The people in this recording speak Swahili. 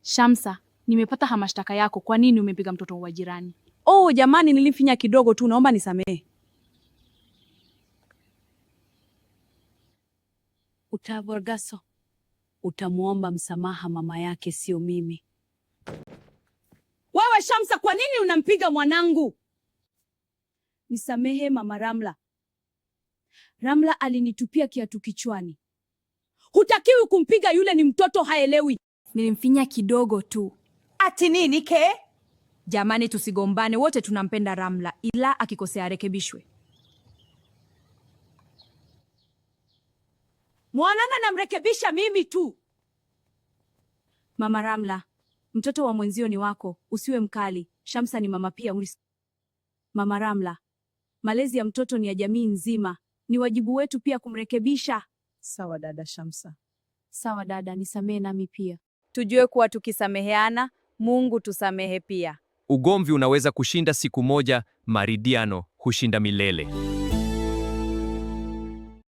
Shamsa, nimepata mashtaka yako. Kwa nini umepiga mtoto wa jirani? Oh, jamani nilimfinya kidogo tu, naomba nisamehe. Utavorgaso. Utamuomba msamaha mama yake, sio mimi. Wewe Shamsa, kwa nini unampiga mwanangu? Nisamehe mama Ramla. Ramla alinitupia kiatu kichwani. Hutakiwi kumpiga, yule ni mtoto, haelewi. Nilimfinya kidogo tu. Ati nini ke? Jamani, tusigombane, wote tunampenda Ramla, ila akikosea arekebishwe. Mwanana namrekebisha mimi tu. Mama Ramla, mtoto wa mwenzio ni wako, usiwe mkali. Shamsa ni mama pia. Mama Ramla, malezi ya mtoto ni ya jamii nzima, ni wajibu wetu pia kumrekebisha. Sawa dada Shamsa. Sawa dada, nisamehe nami pia. Tujue kuwa tukisameheana, Mungu tusamehe pia. Ugomvi unaweza kushinda siku moja, maridhiano hushinda milele.